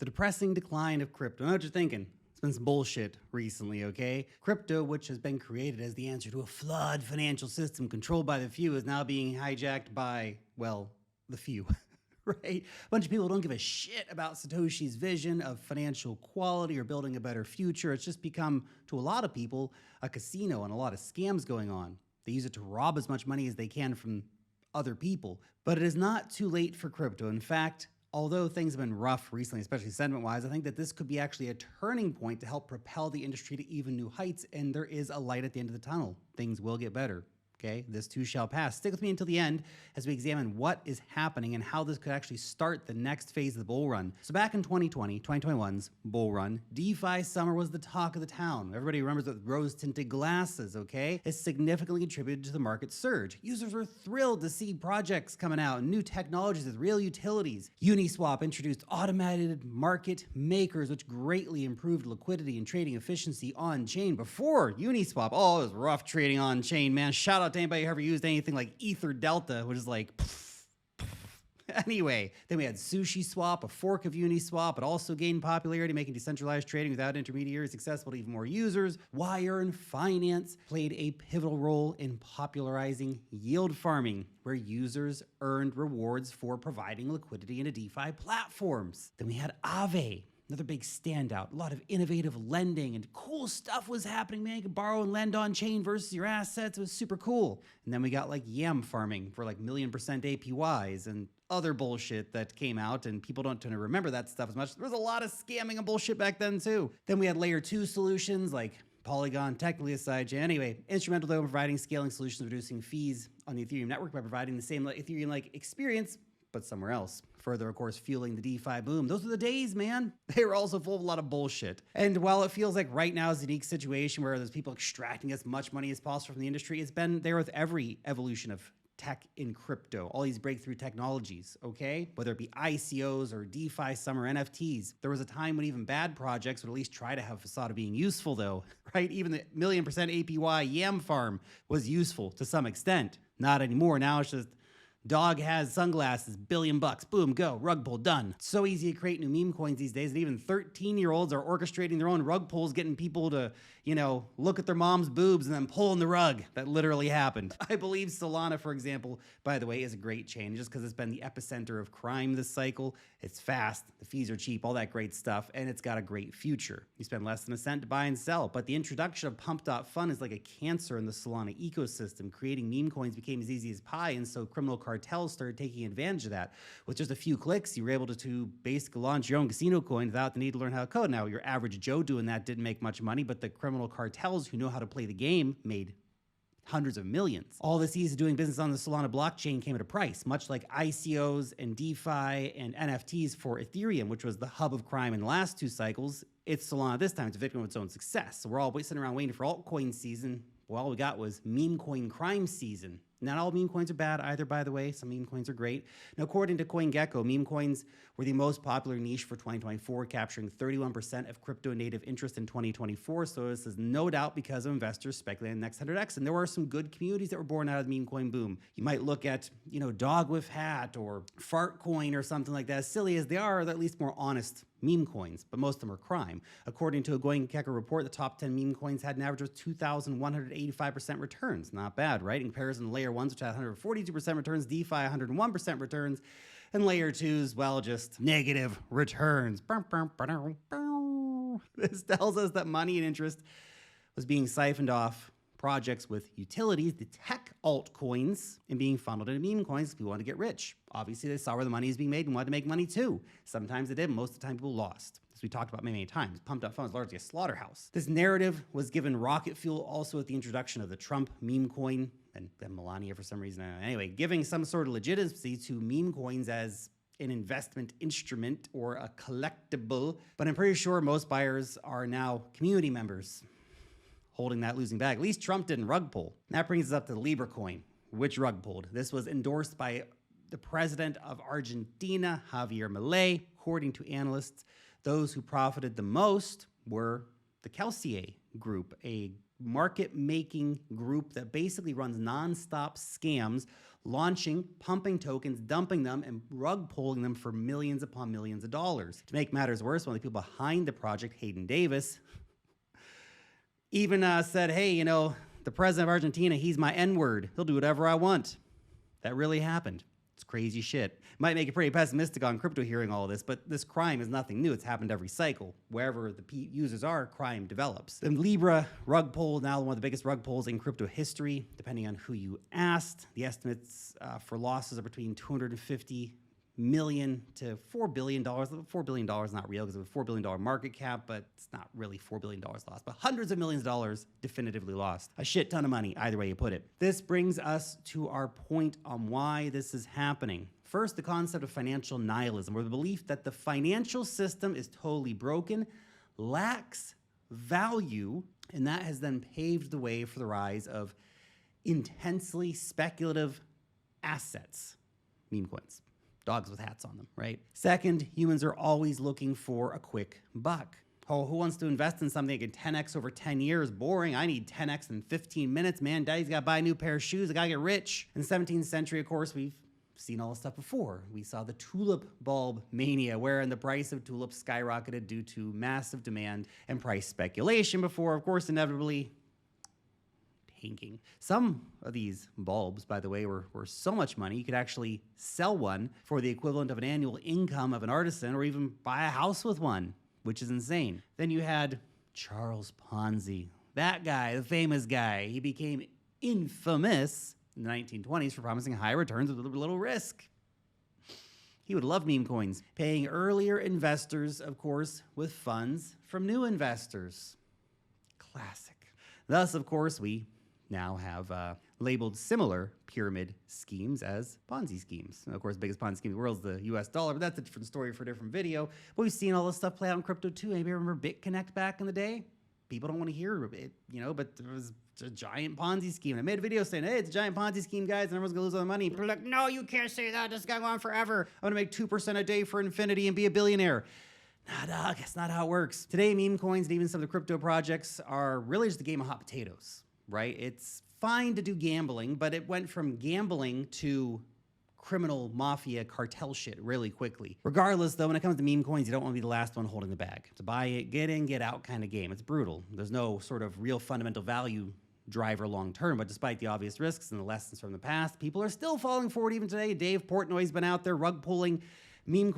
The depressing decline of crypto. I know what you're thinking. It's been some bullshit recently, okay? Crypto, which has been created as the answer to a flawed financial system controlled by the few, is now being hijacked by, well, the few. Right? A bunch of people don't give a shit about Satoshi's vision of financial quality or building a better future. It's just become, to a lot of people, a casino and a lot of scams going on. They use it to rob as much money as they can from other people. But it is not too late for crypto. In fact, although things have been rough recently, especially sentiment-wise, I think that this could be actually a turning point to help propel the industry to even new heights, and there is a light at the end of the tunnel. Things will get better. Okay, this too shall pass. Stick with me until the end as we examine what is happening and how this could actually start the next phase of the bull run. So back in 2021's bull run, DeFi summer was the talk of the town. Everybody remembers the rose-tinted glasses, okay? It significantly contributed to the market surge. Users were thrilled to see projects coming out and new technologies with real utilities. Uniswap introduced automated market makers, which greatly improved liquidity and trading efficiency on-chain. Before Uniswap, oh, it was rough trading on-chain, man. Shout out to anybody who ever used anything like Ether Delta, which is like, anyway. Then we had Sushi Swap, a fork of Uniswap. It also gained popularity, making decentralized trading without intermediaries accessible to even more users. Wire and finance played a pivotal role in popularizing yield farming, where users earned rewards for providing liquidity into DeFi platforms. Then we had Aave, another big standout. A lot of innovative lending and cool stuff was happening, man. You could borrow and lend on chain versus your assets. It was super cool. And then we got like yam farming for like 1,000,000% APYs and other bullshit that came out, and people don't tend to remember that stuff as much. There was a lot of scamming and bullshit back then too. Then we had layer 2 solutions like Polygon, technically a sidechain. Anyway, instrumental though in providing scaling solutions, reducing fees on the Ethereum network by providing the same Ethereum-like experience, but somewhere else. Further, of course, fueling the DeFi boom. Those were the days, man. They were also full of a lot of bullshit. And while it feels like right now is a unique situation where there's people extracting as much money as possible from the industry, it's been there with every evolution of tech in crypto, all these breakthrough technologies, okay? Whether it be ICOs or DeFi summer NFTs. There was a time when even bad projects would at least try to have a facade of being useful though, right? Even the 1,000,000% APY yam farm was useful to some extent. Not anymore. Now it's just, dog has sunglasses, $1,000,000,000, boom, go, rug pull, done. It's so easy to create new meme coins these days that even 13-year-olds are orchestrating their own rug pulls, getting people to, look at their mom's boobs and then pulling the rug. That literally happened. I believe Solana, for example, by the way, is a great chain just because it's been the epicenter of crime this cycle. It's fast, the fees are cheap, all that great stuff, and it's got a great future. You spend less than a cent to buy and sell, but the introduction of Pump.Fun is like a cancer in the Solana ecosystem. Creating meme coins became as easy as pie, and so criminal cartels started taking advantage of that. With just a few clicks, you were able to basically launch your own casino coin without the need to learn how to code. Now, your average Joe doing that didn't make much money, but the criminal cartels who know how to play the game made hundreds of millions. All this ease of doing business on the Solana blockchain came at a price, much like ICOs and DeFi and NFTs for Ethereum, which was the hub of crime in the last 2 cycles. It's Solana this time. It's a victim of its own success. So we're all sitting around waiting for altcoin season. Well, all we got was meme coin crime season. Not all meme coins are bad either, by the way. Some meme coins are great. Now, according to CoinGecko, meme coins were the most popular niche for 2024, capturing 31% of crypto native interest in 2024. So this is no doubt because of investors speculating the next 100x. And there were some good communities that were born out of the meme coin boom. You might look at, Dog with Hat or Fart Coin or something like that. As silly as they are, they're at least more honest meme coins, but most of them are crime. According to a CoinGecko report, the top 10 meme coins had an average of 2,185% returns. Not bad, right? In comparison to layer 1s, which had 142% returns, DeFi 101% returns, and layer 2s, well, just negative returns. This tells us that money and interest was being siphoned off projects with utilities, the tech altcoins, and being funneled into meme coins because people want to get rich. Obviously, they saw where the money is being made and wanted to make money too. Sometimes they did, most of the time people lost. As we talked about many times, Pump.Fun is largely a slaughterhouse. This narrative was given rocket fuel also with the introduction of the Trump meme coin, and then Melania for some reason. Anyway, giving some sort of legitimacy to meme coins as an investment instrument or a collectible. But I'm pretty sure most buyers are now community members holding that losing bag. At least Trump didn't rug pull. And that brings us up to Libra coin, which rug pulled. This was endorsed by the president of Argentina, Javier Milei. According to analysts, those who profited the most were the Kelsier group, a market-making group that basically runs nonstop scams, launching, pumping tokens, dumping them, and rug pulling them for millions upon millions of dollars. To make matters worse, one of the people behind the project, Hayden Davis, even said, hey, you know, the president of Argentina, he's my N-word. He'll do whatever I want. That really happened. It's crazy shit. Might make you pretty pessimistic on crypto hearing all this, but this crime is nothing new. It's happened every cycle. Wherever the users are, crime develops. The Libra rug pull, now one of the biggest rug pulls in crypto history, depending on who you asked. The estimates for losses are between $250 million to $4 billion. $4 billion is not real because of a $4 billion market cap, but it's not really $4 billion lost, but hundreds of millions of dollars definitively lost. A shit ton of money, either way you put it. This brings us to our point on why this is happening. First, the concept of financial nihilism, or the belief that the financial system is totally broken, lacks value, and that has then paved the way for the rise of intensely speculative assets, meme coins. Dogs with hats on them, right? Second, humans are always looking for a quick buck. Oh, who wants to invest in something that can 10x over 10 years? Boring. I need 10x in 15 minutes, man. Daddy's got to buy a new pair of shoes. I got to get rich. In the 17th century, of course, we've seen all this stuff before. We saw the tulip bulb mania, wherein the price of tulips skyrocketed due to massive demand and price speculation before, of course, inevitably tanking. Some of these bulbs, by the way, were so much money, you could actually sell one for the equivalent of an annual income of an artisan or even buy a house with one, which is insane. Then you had Charles Ponzi. That guy, the famous guy, he became infamous in the 1920s for promising high returns with little risk. He would love meme coins, paying earlier investors, of course, with funds from new investors. Classic. Thus, of course, we now have labeled similar pyramid schemes as Ponzi schemes. And of course, the biggest Ponzi scheme in the world is the US dollar, but that's a different story for a different video. But we've seen all this stuff play out in crypto too. Anybody remember BitConnect back in the day? People don't want to hear it, you know, but there was a giant Ponzi scheme. I made a video saying, hey, it's a giant Ponzi scheme, guys, and everyone's gonna lose all the money. People are like, no, you can't say that. This is gonna go on forever. I'm gonna make 2% a day for infinity and be a billionaire. Nah, dog, that's not how it works. Today, meme coins and even some of the crypto projects are really just a game of hot potatoes, right? It's fine to do gambling, but it went from gambling to criminal mafia cartel shit really quickly. Regardless, though, when it comes to meme coins, you don't want to be the last one holding the bag. It's a buy it, get in, get out kind of game. It's brutal. There's no sort of real fundamental value driver long term, but despite the obvious risks and the lessons from the past, people are still falling for it even today. Dave Portnoy's been out there rug pulling like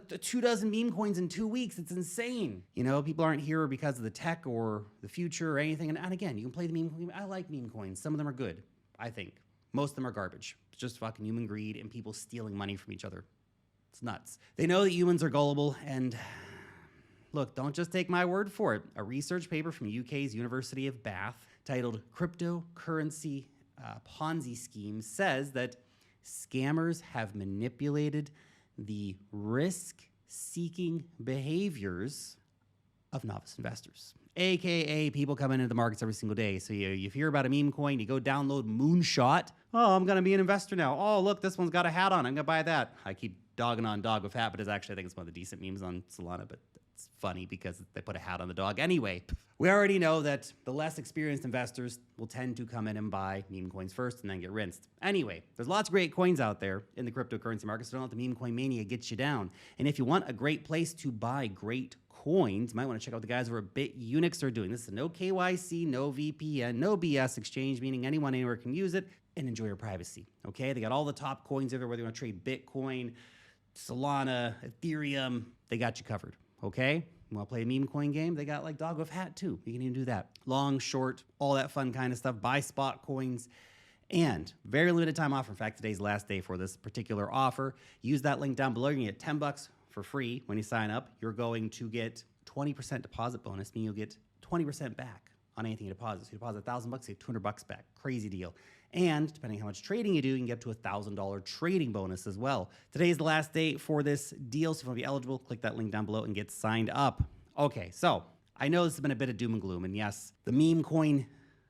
24 meme coins in 2 weeks. It's insane. You know, people aren't here because of the tech or the future or anything. And again, you can play the meme coin. I like meme coins. Some of them are good, I think. Most of them are garbage. It's just fucking human greed and people stealing money from each other. It's nuts. They know that humans are gullible, and look, don't just take my word for it. A research paper from UK's University of Bath titled Cryptocurrency Ponzi Schemes says that scammers have manipulated the risk-seeking behaviors of novice investors, AKA people coming into the markets every single day. So you hear about a meme coin, you go download Moonshot. Oh, I'm gonna be an investor now. Oh, look, this one's got a hat on. I'm gonna buy that. I keep dogging on dog with hat, but I think it's one of the decent memes on Solana, but it's funny because they put a hat on the dog. Anyway, we already know that the less experienced investors will tend to come in and buy meme coins first and then get rinsed. Anyway, there's lots of great coins out there in the cryptocurrency market, so don't let the meme coin mania get you down. And if you want a great place to buy great coins, you might want to check out the guys over at BitUnix are doing. This is no KYC, no VPN, no BS exchange, meaning anyone anywhere can use it and enjoy your privacy, okay? They got all the top coins over, whether you want to trade Bitcoin, Solana, Ethereum, they got you covered, okay? You want to play a meme coin game? They got like dog with hat too. You can even do that. Long, short, all that fun kind of stuff. Buy spot coins. And very limited time offer. In fact, today's the last day for this particular offer. Use that link down below. You're going to get $10 for free when you sign up. You're going to get 20% deposit bonus, meaning you'll get 20% back on anything you deposit. So you deposit $1,000, you get $200 back. Crazy deal. And depending on how much trading you do, you can get up to $1,000 trading bonus as well. Today is the last day for this deal, so if you want to be eligible, click that link down below and get signed up. Okay, so I know this has been a bit of doom and gloom, and yes, the meme coin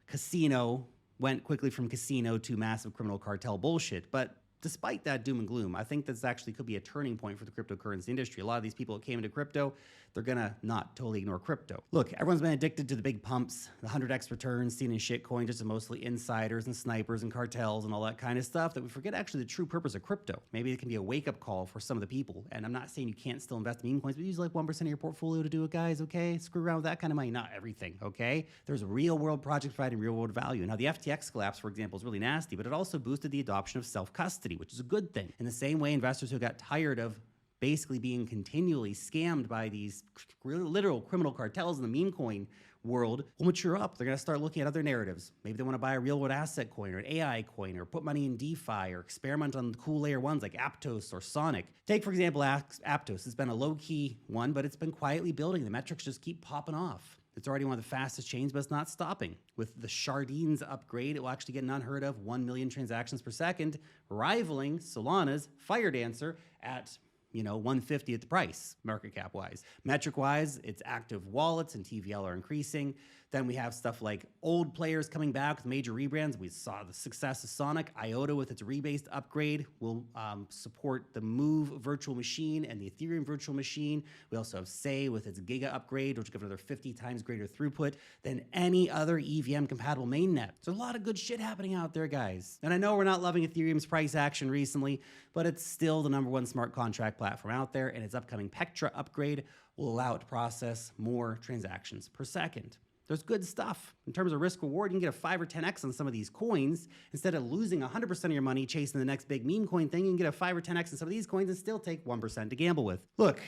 casino went quickly from casino to massive criminal cartel bullshit, but despite that doom and gloom, I think this actually could be a turning point for the cryptocurrency industry. A lot of these people that came into crypto, they're gonna not totally ignore crypto. Look, everyone's been addicted to the big pumps, the 100x returns seen in shitcoin, just mostly insiders and snipers and cartels and all that kind of stuff, that we forget actually the true purpose of crypto. Maybe it can be a wake-up call for some of the people. And I'm not saying you can't still invest in meme coins, but use like 1% of your portfolio to do it, guys, okay? Screw around with that kind of money, not everything, okay? There's real world projects providing real world value. Now, the FTX collapse, for example, is really nasty, but it also boosted the adoption of self-custody, which is a good thing. In the same way, investors who got tired of basically being continually scammed by these literal criminal cartels in the meme coin world will mature up. They're going to start looking at other narratives. Maybe they want to buy a real world asset coin or an AI coin, or put money in DeFi, or experiment on cool layer ones like Aptos or Sonic. Take, for example, Aptos. It's been a low-key one, but it's been quietly building. The metrics just keep popping off. It's already one of the fastest chains, but it's not stopping. With the Sardines upgrade, it will actually get an unheard of 1 million transactions per second, rivaling Solana's Fire Dancer at 150th the price, market cap wise. Metric wise, its active wallets and TVL are increasing. Then we have stuff like old players coming back with major rebrands. We saw the success of Sonic. IOTA with its rebased upgrade will support the Move virtual machine and the Ethereum virtual machine. We also have Say with its Giga upgrade, which will give another 50 times greater throughput than any other EVM compatible mainnet. So a lot of good shit happening out there, guys. And I know we're not loving Ethereum's price action recently, but it's still the #1 smart contract platform out there, and its upcoming Pectra upgrade will allow it to process more transactions per second. There's good stuff. In terms of risk reward, you can get a 5 or 10x on some of these coins. Instead of losing 100% of your money chasing the next big meme coin thing, you can get a 5 or 10x on some of these coins and still take 1% to gamble with. Look,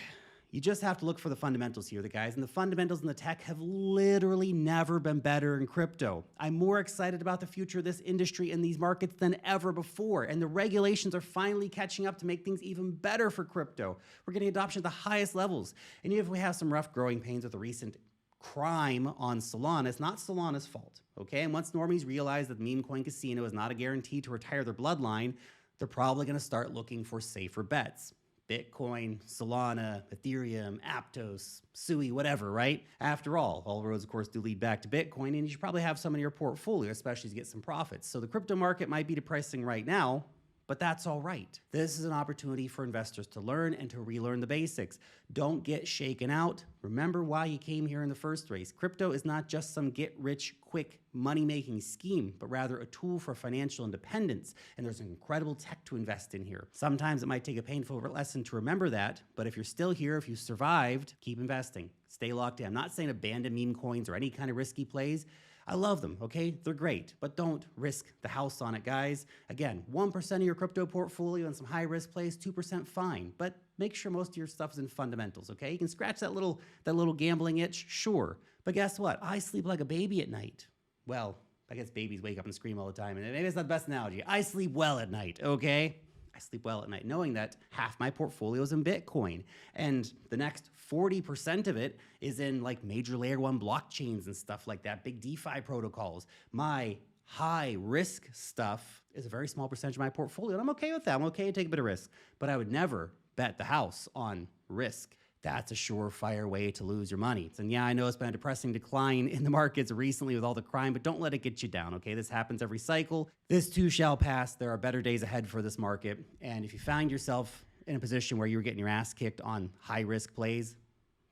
you just have to look for the fundamentals here, guys, and the fundamentals in the tech have literally never been better in crypto. I'm more excited about the future of this industry and these markets than ever before, and the regulations are finally catching up to make things even better for crypto. We're getting adoption at the highest levels, and even if we have some rough growing pains with the recent crime on Solana, it's not Solana's fault, okay? And once normies realize that the meme coin casino is not a guarantee to retire their bloodline, they're probably going to start looking for safer bets. Bitcoin, Solana, Ethereum, Aptos, Sui, whatever, right? After all roads, of course, do lead back to Bitcoin, and you should probably have some in your portfolio, especially to get some profits. So the crypto market might be depressing right now, but that's all right. This is an opportunity for investors to learn and to relearn the basics. Don't get shaken out. Remember why you came here in the first place. Crypto is not just some get-rich-quick money-making scheme, but rather a tool for financial independence. And there's incredible tech to invest in here. Sometimes it might take a painful lesson to remember that, but if you're still here, if you survived, keep investing. Stay locked in. I'm not saying abandon meme coins or any kind of risky plays. I love them, okay? They're great, but don't risk the house on it, guys. Again, 1% of your crypto portfolio and some high-risk plays, 2% fine, but make sure most of your stuff is in fundamentals, okay? You can scratch that little gambling itch, sure, but guess what? I sleep like a baby at night. Well, I guess babies wake up and scream all the time, and maybe it's not the best analogy. I sleep well at night, okay? I sleep well at night knowing that half my portfolio is in Bitcoin, and the next 40% of it is in like major layer 1 blockchains and stuff like that, big DeFi protocols. My high risk stuff is a very small percentage of my portfolio, and I'm okay with that. I'm okay to take a bit of risk, but I would never bet the house on risk. That's a surefire way to lose your money. And yeah, I know it's been a depressing decline in the markets recently with all the crime, but don't let it get you down, okay? This happens every cycle. This too shall pass. There are better days ahead for this market. And if you find yourself in a position where you're getting your ass kicked on high-risk plays,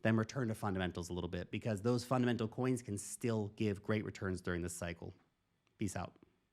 then return to fundamentals a little bit, because those fundamental coins can still give great returns during this cycle. Peace out.